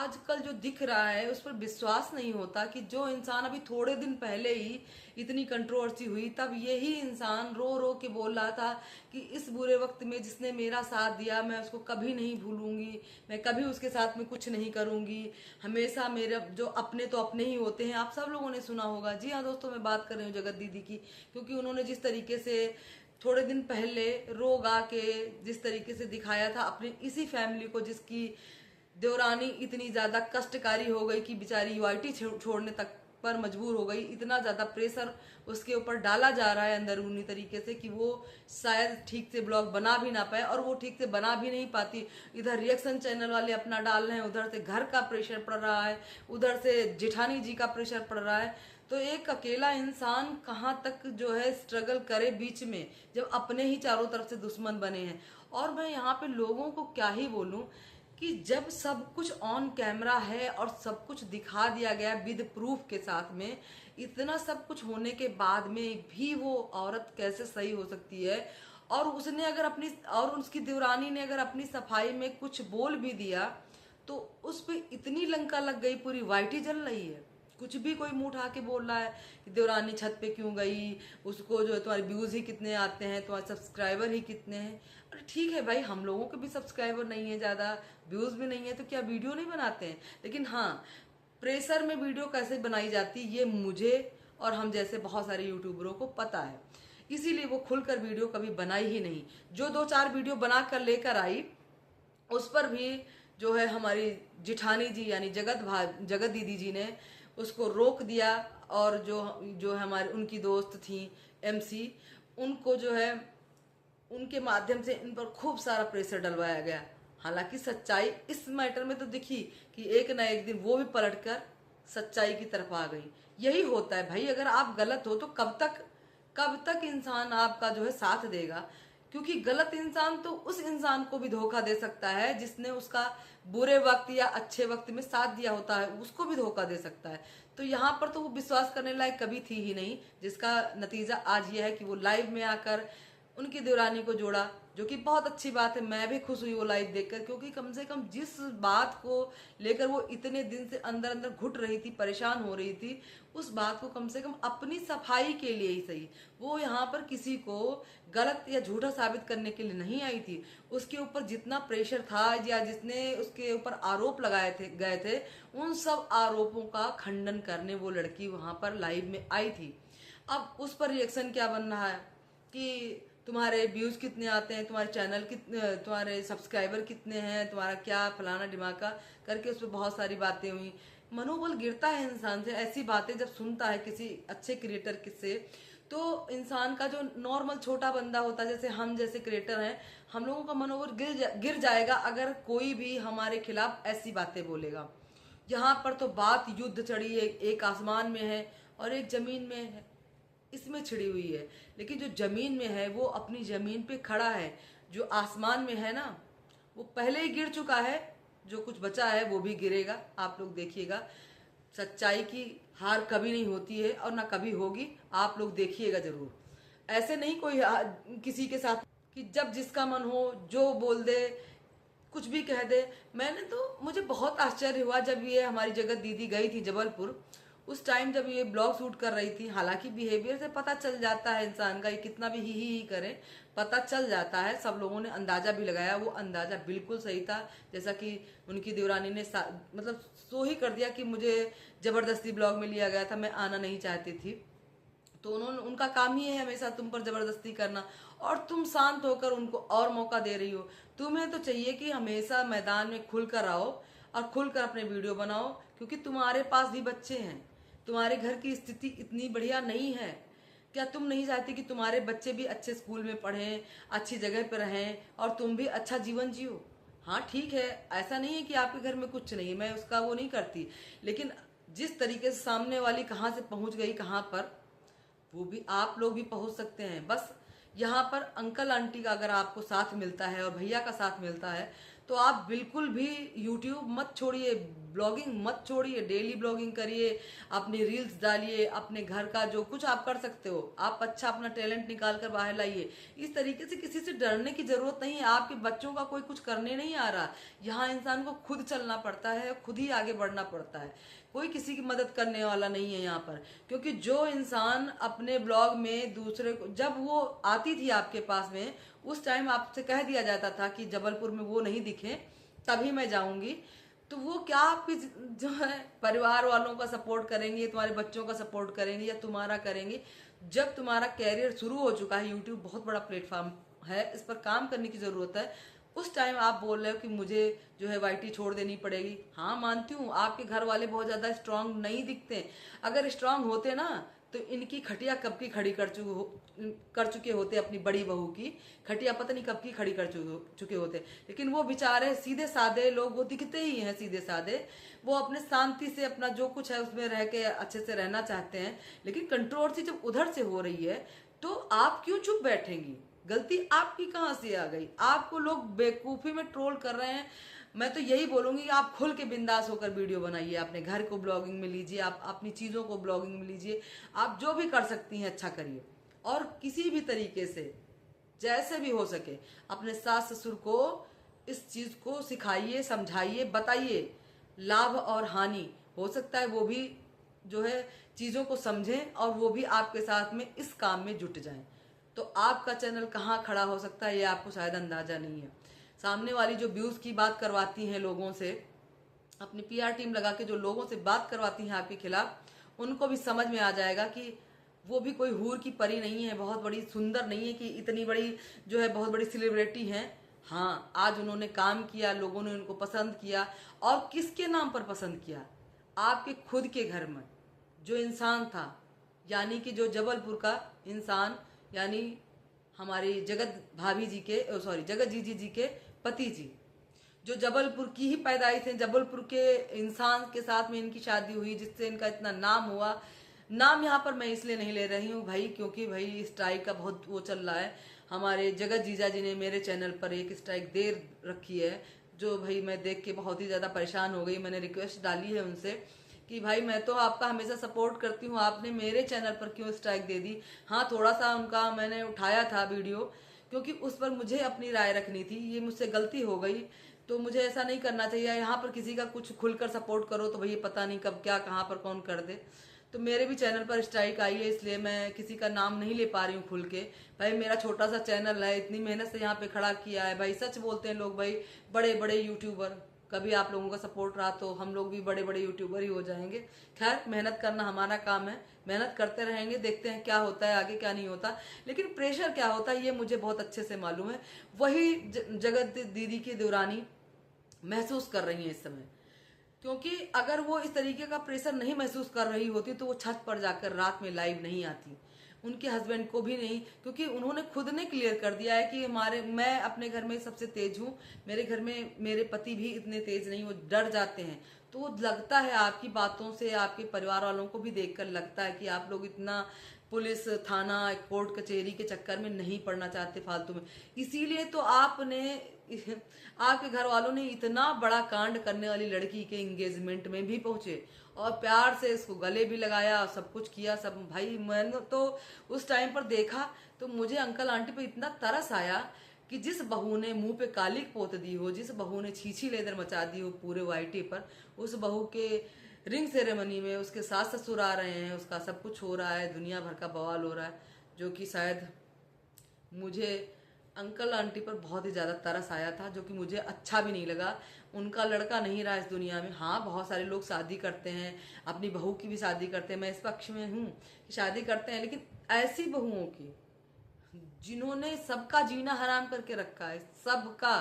आजकल जो दिख रहा है उस पर विश्वास नहीं होता कि जो इंसान अभी थोड़े दिन पहले ही इतनी कंट्रोवर्सी हुई, तब यही इंसान रो रो के बोल रहा था कि इस बुरे वक्त में जिसने मेरा साथ दिया मैं उसको कभी नहीं भूलूंगी, मैं कभी उसके साथ में कुछ नहीं करूंगी, हमेशा मेरे जो अपने तो अपने ही होते हैं। आप सब लोगों ने सुना होगा। जी हाँ दोस्तों, मैं बात कर रही हूँ जगत दीदी की, क्योंकि उन्होंने जिस तरीके से थोड़े दिन पहले रो गा के जिस तरीके से दिखाया था अपनी इसी फैमिली को, जिसकी देवरानी इतनी ज्यादा कष्टकारी हो गई कि बेचारी यूआईटी छोड़ने तक पर मजबूर हो गई। इतना ज्यादा प्रेशर उसके ऊपर डाला जा रहा है अंदरूनी तरीके से कि वो शायद ठीक से ब्लॉग बना भी ना पाए, और वो ठीक से बना भी नहीं पाती। इधर रिएक्शन चैनल वाले अपना डाल रहे हैं, उधर से घर का प्रेशर पड़ रहा है, उधर से जेठानी जी का प्रेशर पड़ रहा है। तो एक अकेला इंसान कहाँ तक जो है स्ट्रगल करे बीच में, जब अपने ही चारों तरफ से दुश्मन बने हैं। और मैं यहाँ पे लोगों को क्या ही बोलूं कि जब सब कुछ ऑन कैमरा है और सब कुछ दिखा दिया गया विद प्रूफ के साथ में, इतना सब कुछ होने के बाद में भी वो औरत कैसे सही हो सकती है। और उसने अगर अपनी और उसकी देवरानी ने अगर अपनी सफाई में कुछ बोल भी दिया तो उस पर इतनी लंका लग गई, पूरी वाइटी जल रही है। कुछ भी कोई मुंह उठा के बोल रहा है कि देवरानी छत पे क्यों गई, उसको जो है तुम्हारे व्यूज ही कितने आते हैं, तुम्हारे सब्सक्राइबर ही कितने हैं। अरे ठीक है भाई, हम लोगों के भी सब्सक्राइबर नहीं है ज्यादा, व्यूज भी नहीं है, तो क्या वीडियो नहीं बनाते हैं। लेकिन हाँ, प्रेशर में वीडियो कैसे बनाई जाती ये मुझे और हम जैसे बहुत सारे यूट्यूबरों को पता है, इसीलिए वो खुलकर वीडियो कभी बनाई ही नहीं। जो दो चार वीडियो बनाकर लेकर आई उस पर भी जो है हमारी जिठानी जी यानी जगत दीदी जी ने उसको रोक दिया। और जो जो हमारी उनकी दोस्त थी एमसी, उनको जो है उनके माध्यम से इन पर खूब सारा प्रेशर डलवाया गया। हालांकि सच्चाई इस मैटर में तो दिखी कि एक ना एक दिन वो भी पलटकर सच्चाई की तरफ आ गई। यही होता है भाई, अगर आप गलत हो तो कब तक इंसान आपका जो है साथ देगा। क्योंकि गलत इंसान तो उस इंसान को भी धोखा दे सकता है जिसने उसका बुरे वक्त या अच्छे वक्त में साथ दिया होता है, उसको भी धोखा दे सकता है। तो यहाँ पर तो वो विश्वास करने लायक कभी थी ही नहीं, जिसका नतीजा आज ये है कि वो लाइव में आकर उनकी देवरानी को जोड़ा, जो कि बहुत अच्छी बात है। मैं भी खुश हुई वो लाइव देखकर, क्योंकि कम से कम जिस बात को लेकर वो इतने दिन से अंदर अंदर घुट रही थी, परेशान हो रही थी, उस बात को कम से कम अपनी सफाई के लिए ही सही, वो यहाँ पर किसी को गलत या झूठा साबित करने के लिए नहीं आई थी। उसके ऊपर जितना प्रेशर था या जिसने उसके ऊपर आरोप लगाए थे गए थे, उन सब आरोपों का खंडन करने वो लड़की वहां पर लाइव में आई थी। अब उस पर रिएक्शन क्या बन रहा है कि तुम्हारे व्यूज कितने आते हैं, तुम्हारे चैनल कितने, तुम्हारे सब्सक्राइबर कितने हैं, तुम्हारा क्या फलाना दिमागा करके उस पर बहुत सारी बातें हुई। मनोबल गिरता है इंसान से ऐसी बातें जब सुनता है किसी अच्छे क्रिएटर से। तो इंसान का जो नॉर्मल छोटा बंदा होता है, जैसे हम जैसे क्रिएटर हैं, हम लोगों का मनोबल गिर जाएगा अगर कोई भी हमारे खिलाफ ऐसी बातें बोलेगा। यहाँ पर तो बात युद्ध चढ़ी है, एक आसमान में है और एक जमीन में है, इसमें छिड़ी हुई है। लेकिन जो जमीन में है वो अपनी जमीन पे खड़ा है, जो आसमान में है ना वो पहले ही गिर चुका है, जो कुछ बचा है वो भी गिरेगा। आप लोग देखिएगा, सच्चाई की हार कभी नहीं होती है और ना कभी होगी, आप लोग देखिएगा जरूर। ऐसे नहीं कोई किसी के साथ कि जब जिसका मन हो जो बोल दे, कुछ भी कह दे। मुझे बहुत आश्चर्य हुआ जब ये हमारी जगत दीदी गई थी जबलपुर, उस टाइम जब ये ब्लॉग शूट कर रही थी। हालांकि बिहेवियर से पता चल जाता है इंसान का, ये कितना भी ही करे पता चल जाता है। सब लोगों ने अंदाजा भी लगाया, वो अंदाजा बिल्कुल सही था। जैसा कि उनकी देवरानी ने मतलब सो ही कर दिया कि मुझे जबरदस्ती ब्लॉग में लिया गया था, मैं आना नहीं चाहती थी। तो उनका काम ही है हमेशा तुम पर जबरदस्ती करना, और तुम शांत होकर उनको और मौका दे रही हो। तुम्हें तो चाहिए कि हमेशा मैदान में खुलकर आओ और खुलकर अपने वीडियो बनाओ, क्योंकि तुम्हारे पास भी बच्चे हैं, तुम्हारे घर की स्थिति इतनी बढ़िया नहीं है। क्या तुम नहीं चाहती कि तुम्हारे बच्चे भी अच्छे स्कूल में पढ़ें, अच्छी जगह पर रहें और तुम भी अच्छा जीवन जियो? हाँ ठीक है, ऐसा नहीं है कि आपके घर में कुछ नहीं है, मैं उसका वो नहीं करती। लेकिन जिस तरीके से सामने वाली कहाँ से पहुंच गई कहाँ पर, वो भी आप लोग भी पहुंच सकते हैं। बस यहाँ पर अंकल आंटी का अगर आपको साथ मिलता है और भैया का साथ मिलता है तो आप बिल्कुल भी यूट्यूब मत छोड़िए, ब्लॉगिंग मत छोड़िए, डेली ब्लॉगिंग करिए, अपनी रील्स डालिए, अपने घर का जो कुछ आप कर सकते हो आप अच्छा अपना टैलेंट निकाल कर बाहर लाइए। इस तरीके से किसी से डरने की जरूरत नहीं है। आपके बच्चों का कोई कुछ करने नहीं आ रहा, यहाँ इंसान को खुद चलना पड़ता है, खुद ही आगे बढ़ना पड़ता है, कोई किसी की मदद करने वाला नहीं है यहाँ पर। क्योंकि जो इंसान अपने ब्लॉग में दूसरे को, जब वो आती थी आपके पास में, उस टाइम आपसे कह दिया जाता था कि जबलपुर में वो नहीं दिखे तभी मैं जाऊंगी, तो वो क्या आपके जो है परिवार वालों का सपोर्ट करेंगे, तुम्हारे बच्चों का सपोर्ट करेंगे या तुम्हारा करेंगे? जब तुम्हारा कैरियर शुरू हो चुका है, यूट्यूब बहुत बड़ा प्लेटफॉर्म है, इस पर काम करने की जरूरत है, उस टाइम आप बोल रहे हो कि मुझे जो है वाईटी छोड़ देनी पड़ेगी। हाँ मानती हूँ आपके घर वाले बहुत ज्यादा स्ट्रांग नहीं दिखते, अगर स्ट्रांग होते ना तो इनकी खटिया कब की खड़ी कर चुके होते, अपनी बड़ी बहू की खटिया पता नहीं कब की खड़ी कर चुके होते। लेकिन वो बेचारे सीधे साधे लोग, वो दिखते ही हैं सीधे साधे, वो अपने शांति से अपना जो कुछ है उसमें रह के अच्छे से रहना चाहते हैं। लेकिन कंट्रोवर्सी जब उधर से हो रही है तो आप क्यों चुप बैठेंगी? गलती आपकी कहाँ से आ गई? आपको लोग बेवकूफी में ट्रोल कर रहे हैं। मैं तो यही बोलूंगी कि आप खुल के बिंदास होकर वीडियो बनाइए, अपने घर को ब्लॉगिंग में लीजिए, आप अपनी चीजों को ब्लॉगिंग में लीजिए, आप जो भी कर सकती हैं अच्छा करिए। और किसी भी तरीके से जैसे भी हो सके अपने सास ससुर को इस चीज को सिखाइए, समझाइए, बताइए, लाभ और हानि हो सकता है वो भी जो है चीजों को समझें और वो भी आपके साथ में इस काम में जुट जाएं। तो आपका चैनल कहाँ खड़ा हो सकता है ये आपको शायद अंदाजा नहीं है। सामने वाली जो व्यूज की बात करवाती हैं लोगों से, अपनी पीआर टीम लगा के जो लोगों से बात करवाती हैं आपके खिलाफ, उनको भी समझ में आ जाएगा कि वो भी कोई हूर की परी नहीं है, बहुत बड़ी सुंदर नहीं है कि इतनी बड़ी जो है बहुत बड़ी सेलिब्रिटी हैं। हाँ, आज उन्होंने काम किया, लोगों ने उनको पसंद किया, और किसके नाम पर पसंद किया? आपके खुद के घर में जो इंसान था, यानी कि जो जबलपुर का इंसान, यानी हमारी जगत भाभी जी के, सॉरी जगत जीजी जी के पति जी, जो जबलपुर की ही पैदाइश है, जबलपुर के इंसान के साथ में इनकी शादी हुई जिससे इनका इतना नाम हुआ। नाम यहाँ पर मैं इसलिए नहीं ले रही हूँ भाई, क्योंकि भाई स्ट्राइक का बहुत वो चल रहा है। हमारे जगत जीजा जी ने मेरे चैनल पर एक स्ट्राइक दे रखी है, जो भाई मैं देख के बहुत ही ज्यादा परेशान हो गई। मैंने रिक्वेस्ट डाली है उनसे कि भाई मैं तो आपका हमेशा सपोर्ट करती हूँ, आपने मेरे चैनल पर क्यों स्ट्राइक दे दी? हाँ, थोड़ा सा उनका मैंने उठाया था वीडियो, क्योंकि उस पर मुझे अपनी राय रखनी थी, ये मुझसे गलती हो गई। तो मुझे ऐसा नहीं करना चाहिए। यहाँ पर किसी का कुछ खुलकर सपोर्ट करो तो भैया पता नहीं कब क्या कहाँ पर कौन कर दे। तो मेरे भी चैनल पर स्ट्राइक आई है, इसलिए मैं किसी का नाम नहीं ले पा रही हूँ खुल के। भाई मेरा छोटा सा चैनल है, इतनी मेहनत से यहाँ पे खड़ा किया है। भाई सच बोलते हैं लोग, भाई बड़े बड़े यूट्यूबर, कभी आप लोगों का सपोर्ट रहा तो हम लोग भी बड़े बड़े यूट्यूबर ही हो जाएंगे। खैर, मेहनत करना हमारा काम है, मेहनत करते रहेंगे, देखते हैं क्या होता है आगे क्या नहीं होता। लेकिन प्रेशर क्या होता है ये मुझे बहुत अच्छे से मालूम है। वही जगत दीदी की दुरानी महसूस कर रही है इस समय, क्योंकि अगर वो इस तरीके का प्रेशर नहीं महसूस कर रही होती तो वो छत पर जाकर रात में लाइव नहीं आती, उनके हस्बैंड को भी नहीं, क्योंकि उन्होंने खुद ने क्लियर कर दिया है कि मैं अपने घर में सबसे तेज हूँ, मेरे घर में मेरे पति भी इतने तेज नहीं, वो डर जाते हैं। तो लगता है आपकी बातों से, आपके परिवार वालों को भी देखकर लगता है कि आप लोग इतना पुलिस थाना कोर्ट कचहरी के चक्कर में नहीं पड़ना चाहते फालतू में। इसीलिए तो आपके घर वालों ने इतना बड़ा कांड करने वाली लड़की के एंगेजमेंट में भी पहुंचे और प्यार से इसको गले भी लगाया, सब कुछ किया सब। भाई मैंने तो उस टाइम पर देखा तो मुझे अंकल आंटी पे इतना तरस आया कि जिस बहू ने मुंह पे कालिक पोत दी हो, जिस बहू ने छीछी लेदर मचा दी हो पूरे वाईटी पर, उस बहू के रिंग सेरेमनी में उसके सास ससुर आ रहे हैं, उसका सब कुछ हो रहा है, दुनिया भर का बवाल हो रहा है, जो कि शायद मुझे अंकल आंटी पर बहुत ही ज्यादा तरस आया था, जो कि मुझे अच्छा भी नहीं लगा। उनका लड़का नहीं रहा इस दुनिया में। हाँ, बहुत सारे लोग शादी करते हैं, अपनी बहू की भी शादी करते हैं, मैं इस पक्ष में हूँ कि शादी करते हैं, लेकिन ऐसी बहुओं की जिन्होंने सबका जीना हराम करके रखा है, सबका।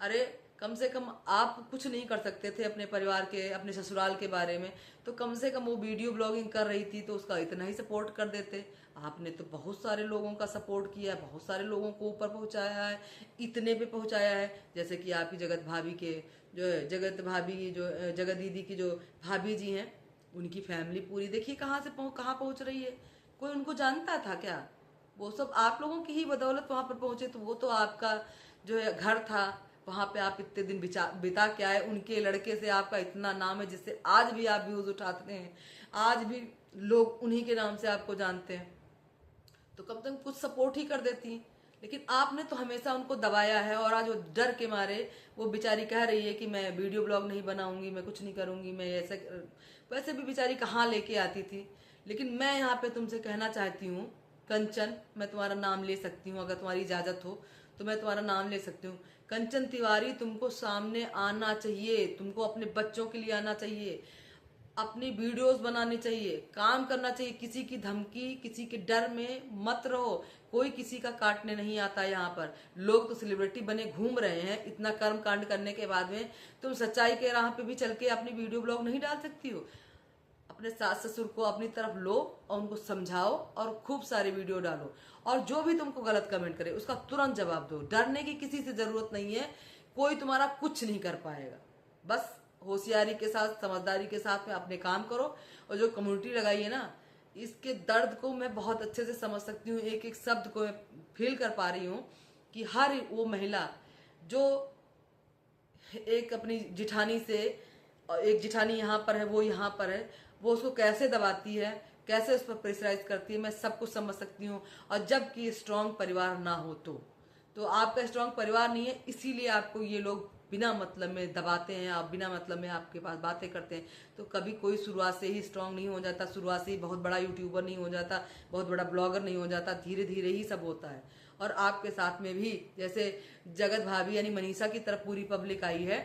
अरे कम से कम आप कुछ नहीं कर सकते थे अपने परिवार के, अपने ससुराल के बारे में, तो कम से कम वो वीडियो ब्लॉगिंग कर रही थी तो उसका इतना ही सपोर्ट कर देते। आपने तो बहुत सारे लोगों का सपोर्ट किया है, बहुत सारे लोगों को ऊपर पहुंचाया है, इतने पे पहुंचाया है। जैसे कि आपकी जगत भाभी के जो जगत भाभी जो जगत दीदी की जो भाभी जी हैं, उनकी फैमिली पूरी देखिए कहाँ से कहाँ पहुंच रही है। कोई उनको जानता था क्या? वो सब आप लोगों की ही बदौलत वहां पर पहुंचे। तो वो तो आपका जो है घर था, वहां पे आप इतने दिन बिता के आए, उनके लड़के से आपका इतना नाम है जिससे आज भी आप व्यूज उठाते हैं, आज भी लोग उन्हीं के नाम से आपको जानते हैं, तो कम से कम कुछ सपोर्ट ही कर देती। लेकिन आपने तो हमेशा उनको दबाया है, और आज वो डर के मारे वो बेचारी कह रही है कि मैं वीडियो ब्लॉग नहीं बनाऊंगी, मैं कुछ नहीं करूंगी, मैं ऐसे। वैसे भी बेचारी कहाँ लेके आती थी। लेकिन मैं यहाँ पे तुमसे कहना चाहती हूँ कंचन, मैं तुम्हारा नाम ले सकती हूँ, अगर तुम्हारी इजाजत हो तो मैं तुम्हारा नाम ले सकती हूँ। कंचन तिवारी, तुमको सामने आना चाहिए, तुमको अपने बच्चों के लिए आना चाहिए, अपनी वीडियोस बनानी चाहिए, काम करना चाहिए। किसी की धमकी, किसी के डर में मत रहो। कोई किसी का काटने नहीं आता यहाँ पर। लोग तो सेलिब्रिटी बने घूम रहे हैं, इतना कर्म कांड करने के बाद में तुम सच्चाई के राह पे भी चल के अपनी वीडियो ब्लॉग नहीं डाल सकती हो। अपने सास ससुर को अपनी तरफ लो और उनको समझाओ और खूब सारी वीडियो डालो, और जो भी तुमको गलत कमेंट करे उसका तुरंत जवाब दो। डरने की किसी से जरूरत नहीं है, कोई तुम्हारा कुछ नहीं कर पाएगा। बस होशियारी के साथ, समझदारी के साथ में अपने काम करो। और जो कम्युनिटी लगाई है ना, इसके दर्द को मैं बहुत अच्छे से समझ सकती हूँ, एक एक शब्द को मैं फील कर पा रही हूँ कि हर वो महिला जो एक अपनी जिठानी से, एक जिठानी यहाँ पर है, वो यहाँ पर है, वो उसको कैसे दबाती है, कैसे उस पर प्रेशराइज करती है, मैं सब कुछ समझ सकती हूँ। और जबकि स्ट्रांग परिवार ना हो तो आपका स्ट्रांग परिवार नहीं है, इसीलिए आपको ये लोग बिना मतलब में दबाते हैं, आप बिना मतलब में आपके पास बातें करते हैं। तो कभी कोई शुरुआत से ही स्ट्रांग नहीं हो जाता, शुरुआत से ही बहुत बड़ा यूट्यूबर नहीं हो जाता, बहुत बड़ा ब्लॉगर नहीं हो जाता, धीरे धीरे ही सब होता है। और आपके साथ में भी जैसे जगत भाभी यानी मनीषा की तरफ पूरी पब्लिक आई है।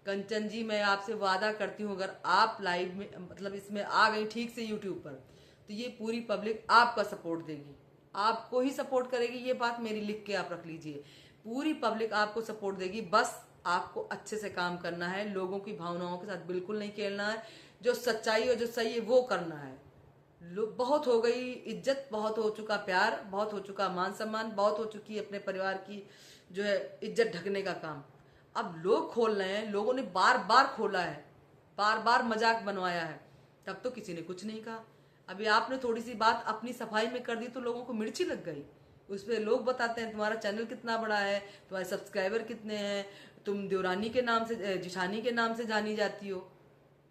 कंचन जी, मैं आपसे वादा करती हूँ, अगर आप लाइव में मतलब इसमें आ गई ठीक से यूट्यूब पर, तो ये पूरी पब्लिक आपका सपोर्ट देगी, आपको ही सपोर्ट करेगी। ये बात मेरी लिख के आप रख लीजिए, पूरी पब्लिक आपको सपोर्ट देगी। बस आपको अच्छे से काम करना है, लोगों की भावनाओं के साथ बिल्कुल नहीं खेलना है, जो सच्चाई और जो सही है वो करना है। बहुत हो गई इज्जत, बहुत हो चुका प्यार, बहुत हो चुका मान सम्मान, बहुत हो चुकी अपने परिवार की जो है इज्जत ढकने का काम। अब लोग खोल रहे हैं, लोगों ने बार बार खोला है, बार बार मजाक बनवाया है, तब तो किसी ने कुछ नहीं कहा। अभी आपने थोड़ी सी बात अपनी सफाई में कर दी तो लोगों को मिर्ची लग गई। उस पर लोग बताते हैं तुम्हारा चैनल कितना बड़ा है, तुम्हारे सब्सक्राइबर कितने हैं, तुम देवरानी के नाम से, जिठानी के नाम से जानी जाती हो।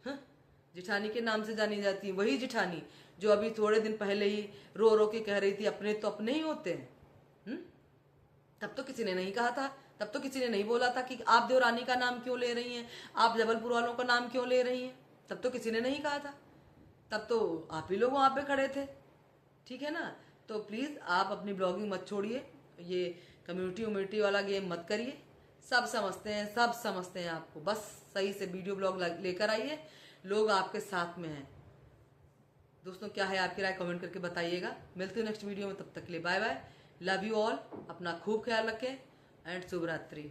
हाँ? जिठानी के नाम से जानी जाती है, वही जिठानी जो अभी थोड़े दिन पहले ही रो रो के कह रही थी अपने तो अपने ही होते हैं। तब तो किसी ने नहीं कहा था, तब तो किसी ने नहीं बोला था कि आप देवरानी का नाम क्यों ले रही हैं, आप जबलपुर वालों का नाम क्यों ले रही हैं, तब तो किसी ने नहीं कहा था। तब तो आप ही लोग वहां पे खड़े थे, ठीक है ना। तो प्लीज आप अपनी ब्लॉगिंग मत छोड़िए, ये कम्युनिटी उम्यूनिटी वाला गेम मत करिए। सब समझते हैं, सब समझते हैं आपको, बस सही से वीडियो ब्लॉग लेकर आइए, लोग आपके साथ में हैं। दोस्तों, क्या है आपकी राय, कमेंट करके बताइएगा। मिलते हैं नेक्स्ट वीडियो में, तब तक के लिए bye bye, love you all, अपना खूब ख्याल रखें एंड शुभ रात्रि।